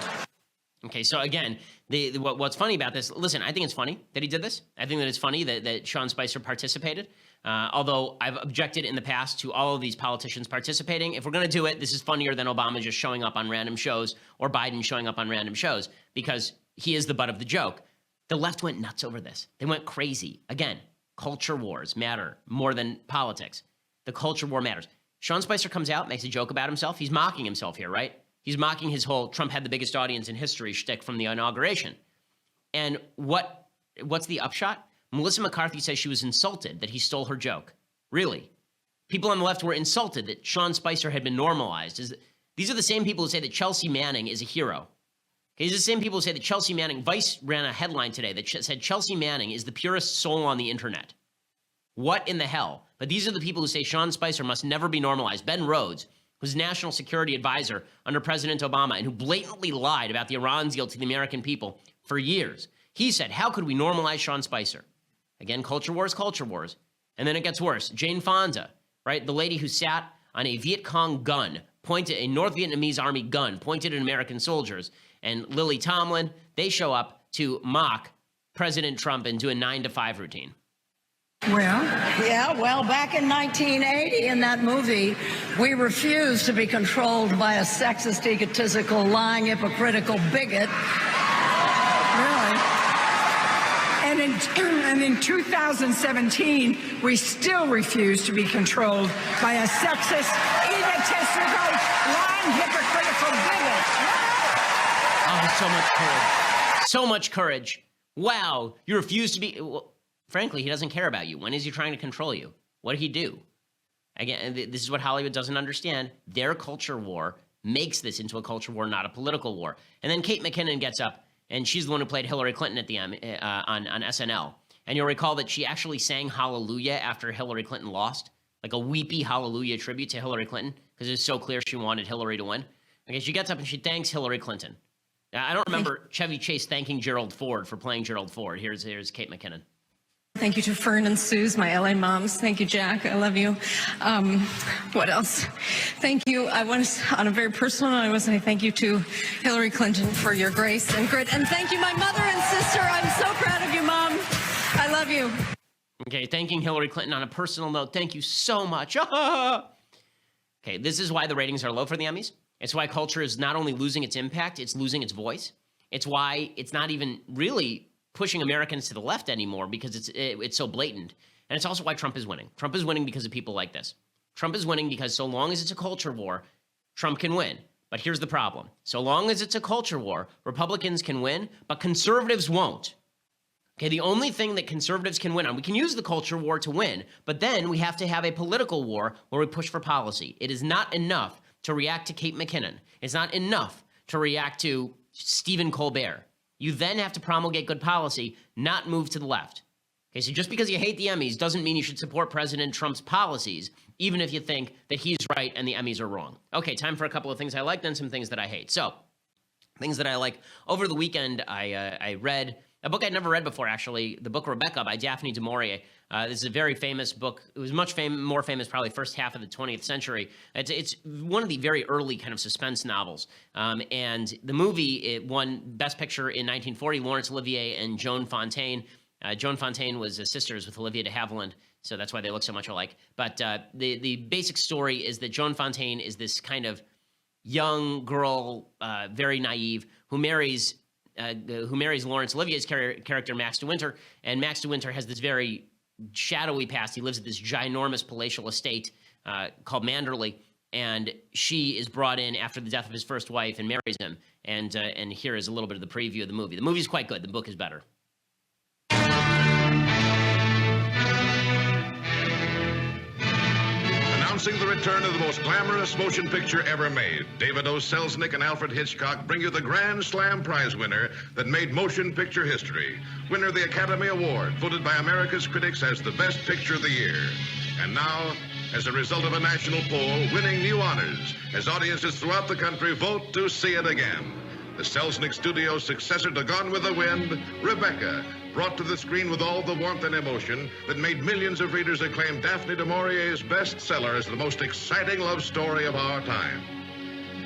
Okay, so again, what's funny about this, listen, I think it's funny that he did this. I think that it's funny that Sean Spicer participated. Although I've objected in the past to all of these politicians participating. If we're going to do it, this is funnier than Obama just showing up on random shows or Biden showing up on random shows, because he is the butt of the joke. The left went nuts over this. They went crazy. Again, culture wars matter more than politics. The culture war matters. Sean Spicer comes out, makes a joke about himself. He's mocking himself here, right? He's mocking his whole Trump had the biggest audience in history shtick from the inauguration. And what's the upshot? Melissa McCarthy says she was insulted that he stole her joke. Really? People on the left were insulted that Sean Spicer had been normalized. These are the same people who say that Chelsea Manning is a hero. Okay, these are the same people who say that Chelsea Manning, Vice ran a headline today that said Chelsea Manning is the purest soul on the internet. What in the hell? But these are the people who say Sean Spicer must never be normalized. Ben Rhodes, who's national security advisor under President Obama and who blatantly lied about the Iran deal to the American people for years. He said, how could we normalize Sean Spicer? Again, culture wars, culture wars. And then it gets worse. Jane Fonda, right? The lady who sat on a Viet Cong gun, a North Vietnamese army gun, pointed at American soldiers. And Lily Tomlin, they show up to mock President Trump and do a 9-to-5 routine. Well, back in 1980 in that movie, we refused to be controlled by a sexist, egotistical, lying, hypocritical bigot. Really. And in 2017, we still refuse to be controlled by a sexist, egotistical, lying, hypocritical bigot. Oh, so much courage. So much courage. Wow, you refuse to be... Well, frankly, he doesn't care about you. When is he trying to control you? What did he do? Again, this is what Hollywood doesn't understand. Their culture war makes this into a culture war, not a political war. And then Kate McKinnon gets up, and she's the one who played Hillary Clinton at the on SNL. And you'll recall that she actually sang Hallelujah after Hillary Clinton lost, like a weepy Hallelujah tribute to Hillary Clinton, because it's so clear she wanted Hillary to win. Okay, she gets up and she thanks Hillary Clinton. Now, I don't remember Chevy Chase thanking Gerald Ford for playing Gerald Ford. Here's Kate McKinnon. Thank you to Fern and Suze, my LA moms. Thank you, Jack. I love you. What else? Thank you. On a very personal note, I want to say thank you to Hillary Clinton for your grace and grit. And thank you, my mother and sister. I'm so proud of you, Mom. I love you. Okay, thanking Hillary Clinton on a personal note. Thank you so much. Okay, this is why the ratings are low for the Emmys. It's why culture is not only losing its impact, it's losing its voice. It's why it's not even really pushing Americans to the left anymore, because it's so blatant. And it's also why Trump is winning. Trump is winning because of people like this. Trump is winning because so long as it's a culture war, Trump can win. But here's the problem. So long as it's a culture war, Republicans can win, but conservatives won't. Okay, the only thing that conservatives can win on, we can use the culture war to win, but then we have to have a political war where we push for policy. It is not enough to react to Kate McKinnon. It's not enough to react to Stephen Colbert. You then have to promulgate good policy, not move to the left. Okay, so just because you hate the Emmys doesn't mean you should support President Trump's policies, even if you think that he's right and the Emmys are wrong. Okay, time for a couple of things I like, then some things that I hate. So, things that I like. Over the weekend, I read a book I'd never read before, actually, the book Rebecca by Daphne du Maurier. This is a very famous book. It was much more famous probably first half of the 20th century. It's one of the very early kind of suspense novels. And the movie, it won Best Picture in 1940, Laurence Olivier and Joan Fontaine. Joan Fontaine was sisters with Olivia de Havilland, so that's why they look so much alike. But the basic story is that Joan Fontaine is this kind of young girl, very naive, who marries Laurence Olivier's character, Max de Winter, and Max de Winter has this very shadowy past. He lives at this ginormous palatial estate called Manderley, and she is brought in after the death of his first wife and marries him. And here is a little bit of the preview of the movie. The movie's quite good. The book is better. Announcing the return of the most glamorous motion picture ever made, David O. Selznick and Alfred Hitchcock bring you the Grand Slam prize winner that made motion picture history. Winner of the Academy Award, voted by America's critics as the best picture of the year. And now, as a result of a national poll, winning new honors as audiences throughout the country vote to see it again. The Selznick Studio's successor to Gone with the Wind, Rebecca, brought to the screen with all the warmth and emotion that made millions of readers acclaim Daphne du Maurier's bestseller as the most exciting love story of our time.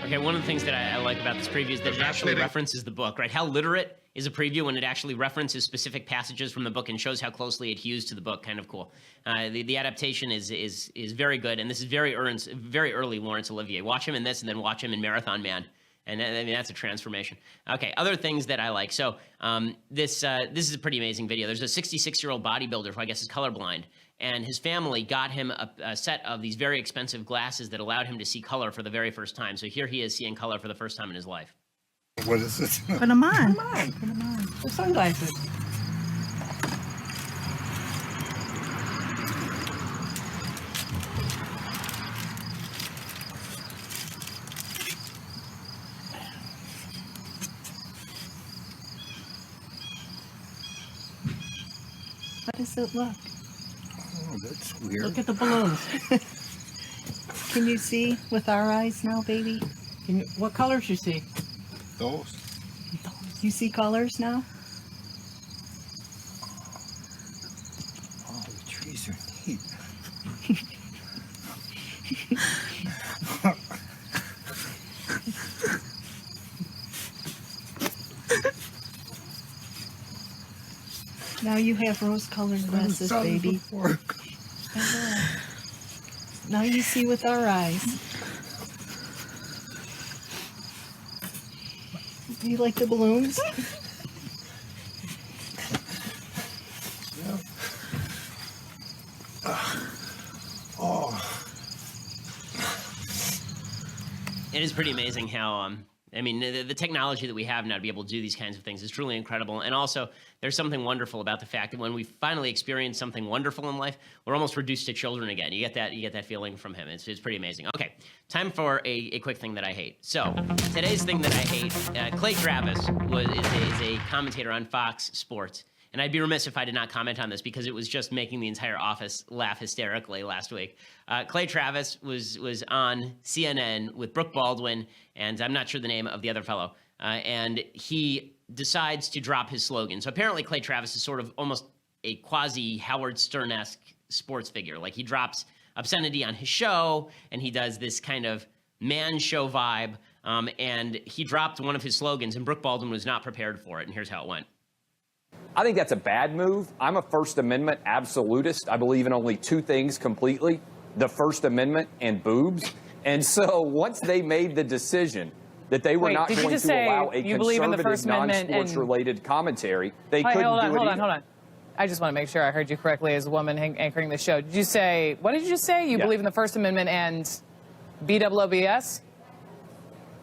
Okay, one of the things that I like about this preview is that it actually references the book, right? How literate is a preview when it actually references specific passages from the book and shows how closely it hews to the book. Kind of cool. The adaptation is very good, and this is very early Laurence Olivier. Watch him in this, and then watch him in Marathon Man. And I mean, that's a transformation. Okay, other things that I like. So this is a pretty amazing video. There's a 66-year-old bodybuilder who I guess is colorblind, and his family got him a set of these very expensive glasses that allowed him to see color for the very first time. So here he is seeing color for the first time in his life. What is this? Put them on. Put them on. The sunglasses. How does it look? Oh, that's weird. Look at the balloons. Can you see with our eyes now, baby? What colors you see? Those. You see colors now? Oh, the trees are neat. Now you have rose-colored glasses, baby. Now you see with our eyes. Do you like the balloons? It is pretty amazing how, I mean, the technology that we have now to be able to do these kinds of things is truly incredible. And also, there's something wonderful about the fact that when we finally experience something wonderful in life, we're almost reduced to children again. You get that feeling from him. It's pretty amazing. Okay, time for a quick thing that I hate. So today's thing that I hate, Clay Travis is a commentator on Fox Sports. And I'd be remiss if I did not comment on this because it was just making the entire office laugh hysterically last week. Clay Travis was on CNN with Brooke Baldwin, and I'm not sure the name of the other fellow. And he decides to drop his slogan. So apparently Clay Travis is sort of almost a quasi Howard Stern-esque sports figure. Like he drops obscenity on his show, and he does this kind of man show vibe. And he dropped one of his slogans, and Brooke Baldwin was not prepared for it. And here's how it went. I think that's a bad move. I'm a First Amendment absolutist. I believe in only two things completely, the First Amendment and boobs. And so once they made the decision that they were not going to allow a conservative, non-sports related commentary, they couldn't do it either. Hold on. I just want to make sure I heard you correctly as a woman anchoring the show. Did you say, what did you just say? You believe in the First Amendment and BWOBS?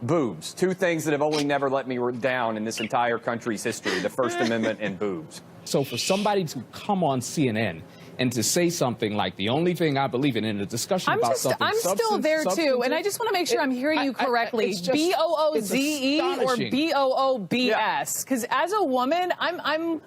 Boobs. Two things that have only never let me down in this entire country's history, the First Amendment and boobs. So for somebody to come on CNN and to say something like the only thing I believe in a discussion about something I'm still there too, and I just want to make sure I'm hearing you correctly. B-O-O-Z-E or B-O-O-B-S? Because as a woman, I'm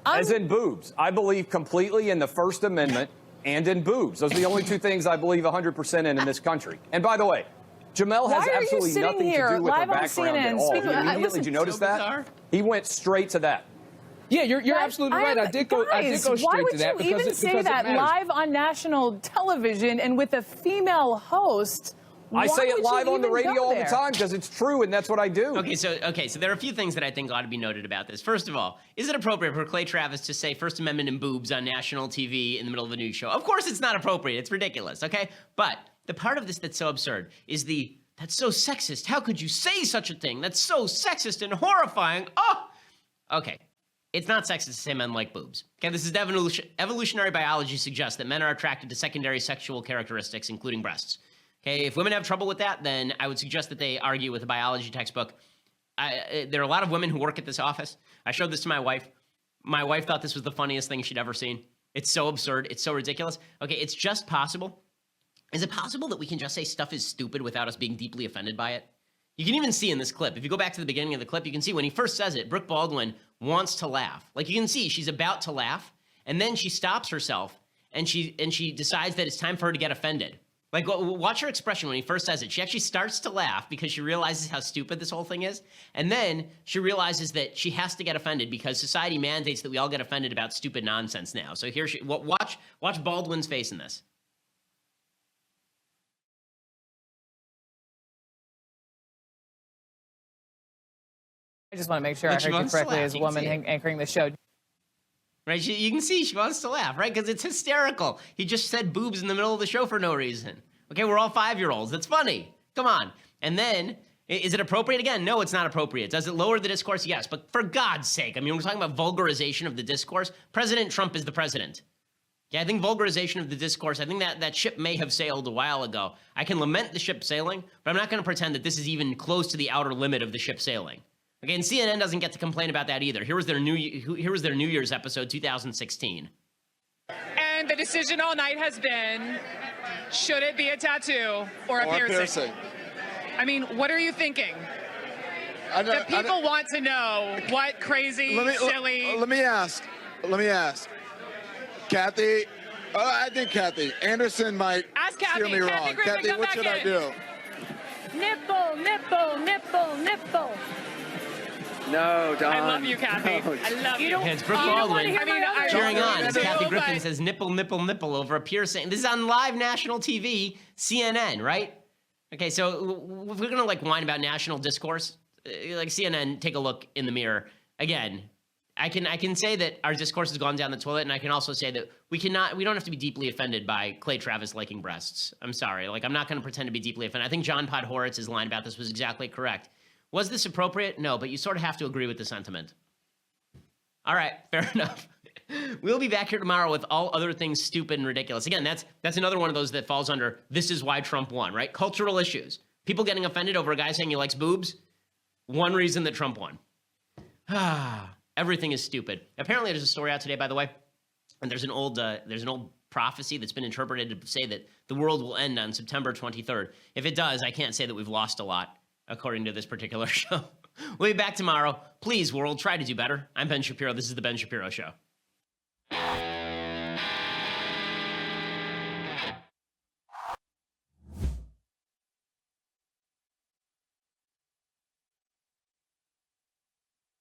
As in boobs. I believe completely in the First Amendment and in boobs. Those are the only two things I believe 100% in this country. And by the way, Jamel has absolutely nothing to do with her background at all. Did you notice that? He went straight to that. Yeah, you're absolutely right. I did go straight to that. Why would you even say that live on national television and with a female host? I say it live on the radio all the time because it's true, and that's what I do. Okay, so there are a few things that I think ought to be noted about this. First of all, is it appropriate for Clay Travis to say First Amendment and boobs on national TV in the middle of a news show? Of course it's not appropriate. It's ridiculous, okay? But the part of this that's so absurd is that's so sexist. How could you say such a thing? That's so sexist and horrifying. Oh! Okay. It's not sexist to say men like boobs. Okay, this is evolutionary biology suggests that men are attracted to secondary sexual characteristics, including breasts. Okay, if women have trouble with that, then I would suggest that they argue with a biology textbook. There are a lot of women who work at this office. I showed this to my wife. My wife thought this was the funniest thing she'd ever seen. It's so absurd. It's so ridiculous. Okay, it's just possible. Is it possible that we can just say stuff is stupid without us being deeply offended by it? You can even see in this clip, if you go back to the beginning of the clip, you can see when he first says it, Brooke Baldwin wants to laugh. Like you can see she's about to laugh, and then she stops herself, and she decides that it's time for her to get offended. Like, watch her expression when he first says it. She actually starts to laugh because she realizes how stupid this whole thing is. And then she realizes that she has to get offended because society mandates that we all get offended about stupid nonsense now. So here watch Baldwin's face in this. I just want to make sure I Look, she heard you wants to correctly laugh. as a You can woman see it. anchoring the show. Right? You can see she wants to laugh, right? Because it's hysterical. He just said boobs in the middle of the show for no reason. Okay, we're all 5-year-olds. That's funny. Come on. And then, is it appropriate again? No, it's not appropriate. Does it lower the discourse? Yes. But for God's sake, I mean, we're talking about vulgarization of the discourse. President Trump is the president. Yeah, I think vulgarization of the discourse, I think that ship may have sailed a while ago. I can lament the ship sailing, but I'm not going to pretend that this is even close to the outer limit of the ship sailing. Okay, and CNN doesn't get to complain about that either. Here was their New Year's episode, 2016. And the decision all night has been, should it be a tattoo or a piercing? I mean, what are you thinking? The people want to know what crazy, silly... Let me ask. Kathy, I think Kathy Anderson might steer me wrong. Kathy, what should I do? Nipple, nipple, nipple, nipple. No, Don. I love you, Kathy. No. I love you. Yeah, it's Brooke Baldwin I cheering on as too, Kathy Griffin but- says nipple, nipple, nipple over a piercing. This is on live national TV, CNN, right? Okay, so if we're going to whine about national discourse, like CNN, take a look in the mirror. Again, I can say that our discourse has gone down the toilet, and I can also say that we don't have to be deeply offended by Clay Travis liking breasts. I'm sorry. I'm not going to pretend to be deeply offended. I think John Podhoritz's line about this was exactly correct. Was this appropriate? No, but you sort of have to agree with the sentiment. All right, fair enough. We'll be back here tomorrow with all other things stupid and ridiculous. Again, that's another one of those that falls under this is why Trump won, right? Cultural issues. People getting offended over a guy saying he likes boobs. One reason that Trump won. Everything is stupid. Apparently, there's a story out today, by the way, and there's an old prophecy that's been interpreted to say that the world will end on September 23rd. If it does, I can't say that we've lost a lot, according to this particular show. We'll be back tomorrow. Please, world, try to do better. I'm Ben Shapiro. This is The Ben Shapiro Show.